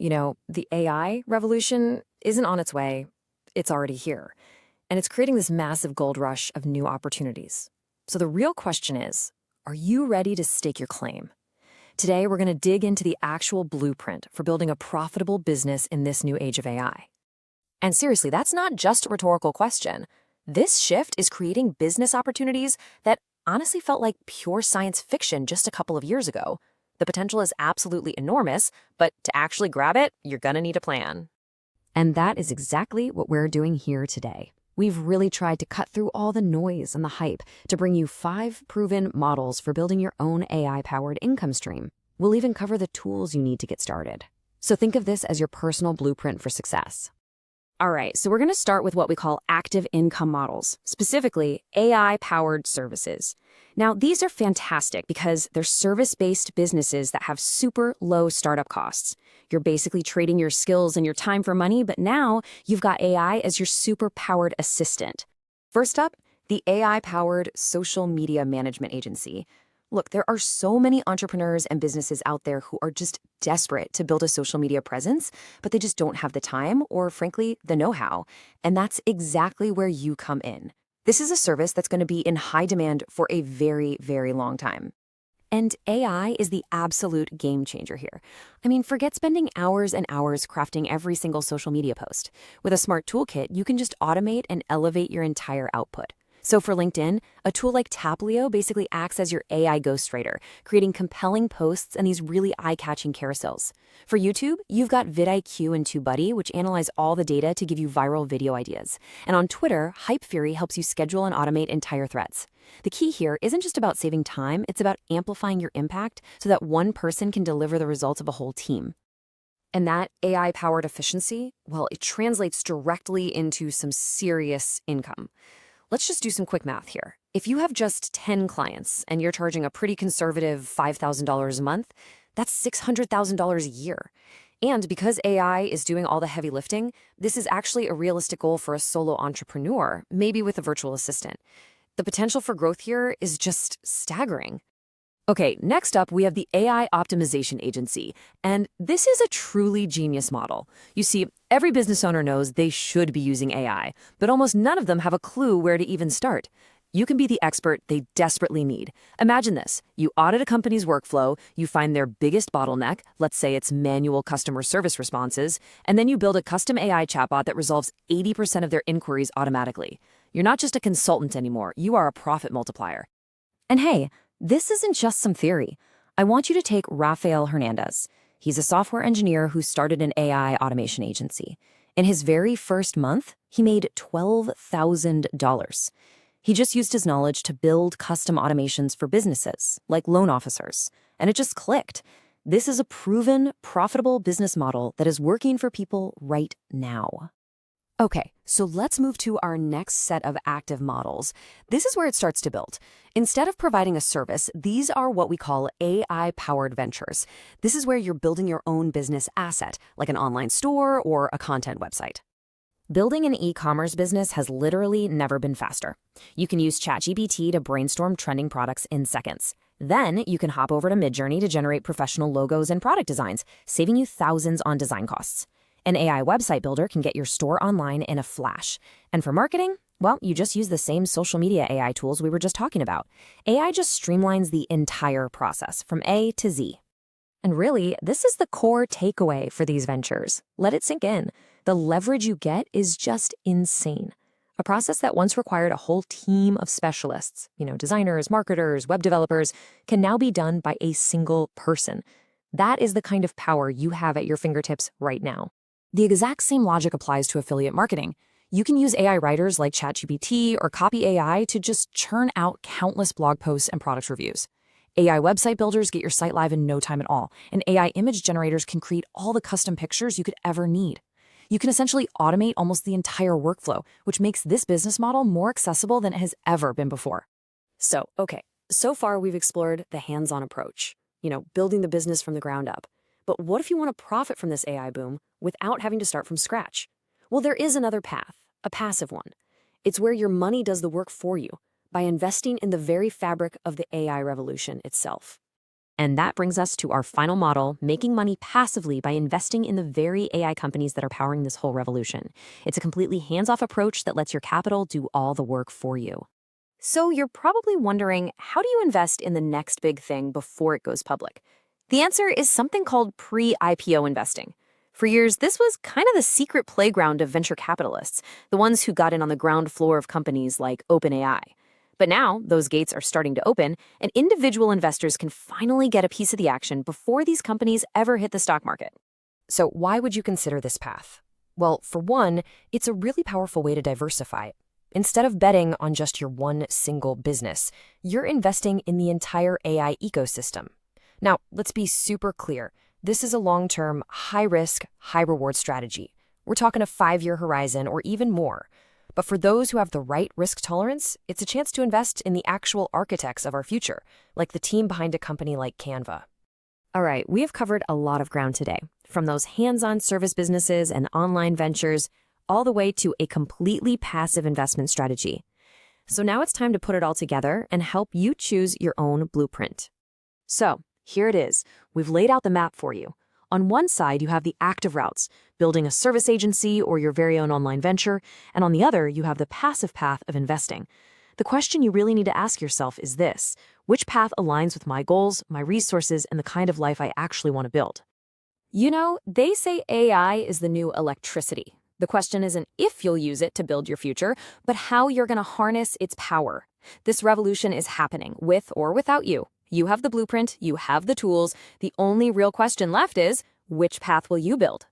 The AI revolution isn't on its way, it's already here. And it's creating this massive gold rush of new opportunities. So the real question is, are you ready to stake your claim? Today, we're going to dig into the actual blueprint for building a profitable business in this new age of AI. And seriously, that's not just a rhetorical question. This shift is creating business opportunities that honestly felt like pure science fiction just a couple of years ago. The potential is absolutely enormous, but to actually grab it, you're going to need a plan. And that is exactly what we're doing here today. We've really tried to cut through all the noise and the hype to bring you 5 proven models for building your own AI-powered income stream. We'll even cover the tools you need to get started. So think of this as your personal blueprint for success. All right, so we're going to start with what we call active income models, specifically AI-powered services. Now, these are fantastic because they're service-based businesses that have super low startup costs. You're basically trading your skills and your time for money, but now you've got AI as your super-powered assistant. First up, the AI-powered social media management agency. Look, there are so many entrepreneurs and businesses out there who are just desperate to build a social media presence, but they just don't have the time or, frankly, the know-how. And that's exactly where you come in. This is a service that's going to be in high demand for a very, very long time. And AI is the absolute game changer here. I mean, forget spending hours and hours crafting every single social media post. With a smart toolkit, you can just automate and elevate your entire output. So for LinkedIn, a tool like Taplio basically acts as your AI ghostwriter, creating compelling posts and these really eye-catching carousels. For YouTube, you've got vidIQ and TubeBuddy, which analyze all the data to give you viral video ideas. And on Twitter, HypeFury helps you schedule and automate entire threads. The key here isn't just about saving time, it's about amplifying your impact so that one person can deliver the results of a whole team. And that AI-powered efficiency, well, it translates directly into some serious income. Let's just do some quick math here. If you have just 10 clients and you're charging a pretty conservative $5,000 a month, that's $600,000 a year. And because AI is doing all the heavy lifting, this is actually a realistic goal for a solo entrepreneur, maybe with a virtual assistant. The potential for growth here is just staggering. Okay, next up, we have the AI optimization agency, and this is a truly genius model. You see, every business owner knows they should be using AI, but almost none of them have a clue where to even start. You can be the expert they desperately need. Imagine this. You audit a company's workflow, you find their biggest bottleneck, let's say it's manual customer service responses, and then you build a custom AI chatbot that resolves 80% of their inquiries automatically. You're not just a consultant anymore, you are a profit multiplier. And hey, this isn't just some theory. I want you to take Rafael Hernandez. He's a software engineer who started an AI automation agency. In his very first month, he made $12,000. He just used his knowledge to build custom automations for businesses, like loan officers. And it just clicked. This is a proven, profitable business model that is working for people right now. Okay, so let's move to our next set of active models. This is where it starts to build. Instead of providing a service, these are what we call AI-powered ventures. This is where you're building your own business asset, like an online store or a content website. Building an e-commerce business has literally never been faster. You can use ChatGPT to brainstorm trending products in seconds. Then you can hop over to Midjourney to generate professional logos and product designs, saving you thousands on design costs. An AI website builder can get your store online in a flash. And for marketing, well, you just use the same social media AI tools we were just talking about. AI just streamlines the entire process from A to Z. And really, this is the core takeaway for these ventures. Let it sink in. The leverage you get is just insane. A process that once required a whole team of specialists, designers, marketers, web developers, can now be done by a single person. That is the kind of power you have at your fingertips right now. The exact same logic applies to affiliate marketing. You can use AI writers like ChatGPT or Copy AI to just churn out countless blog posts and product reviews. AI website builders get your site live in no time at all, and AI image generators can create all the custom pictures you could ever need. You can essentially automate almost the entire workflow, which makes this business model more accessible than it has ever been before. So far we've explored the hands-on approach, building the business from the ground up. But what if you want to profit from this AI boom without having to start from scratch? Well, there is another path, a passive one. It's where your money does the work for you by investing in the very fabric of the AI revolution itself. And that brings us to our final model, making money passively by investing in the very AI companies that are powering this whole revolution. It's a completely hands-off approach that lets your capital do all the work for you. So you're probably wondering, how do you invest in the next big thing before it goes public? The answer is something called pre-IPO investing. For years, this was kind of the secret playground of venture capitalists, the ones who got in on the ground floor of companies like OpenAI. But now, those gates are starting to open, and individual investors can finally get a piece of the action before these companies ever hit the stock market. So why would you consider this path? Well, for one, it's a really powerful way to diversify. Instead of betting on just your one single business, you're investing in the entire AI ecosystem. Now, let's be super clear. This is a long-term, high-risk, high-reward strategy. We're talking a 5-year horizon or even more. But for those who have the right risk tolerance, it's a chance to invest in the actual architects of our future, like the team behind a company like Canva. All right, we have covered a lot of ground today, from those hands-on service businesses and online ventures, all the way to a completely passive investment strategy. So now it's time to put it all together and help you choose your own blueprint. So here it is. We've laid out the map for you. On one side, you have the active routes, building a service agency or your very own online venture, and on the other, you have the passive path of investing. The question you really need to ask yourself is this: which path aligns with my goals, my resources, and the kind of life I actually want to build? You know, they say AI is the new electricity. The question isn't if you'll use it to build your future, but how you're going to harness its power. This revolution is happening, with or without you. You have the blueprint, you have the tools. The only real question left is, which path will you build?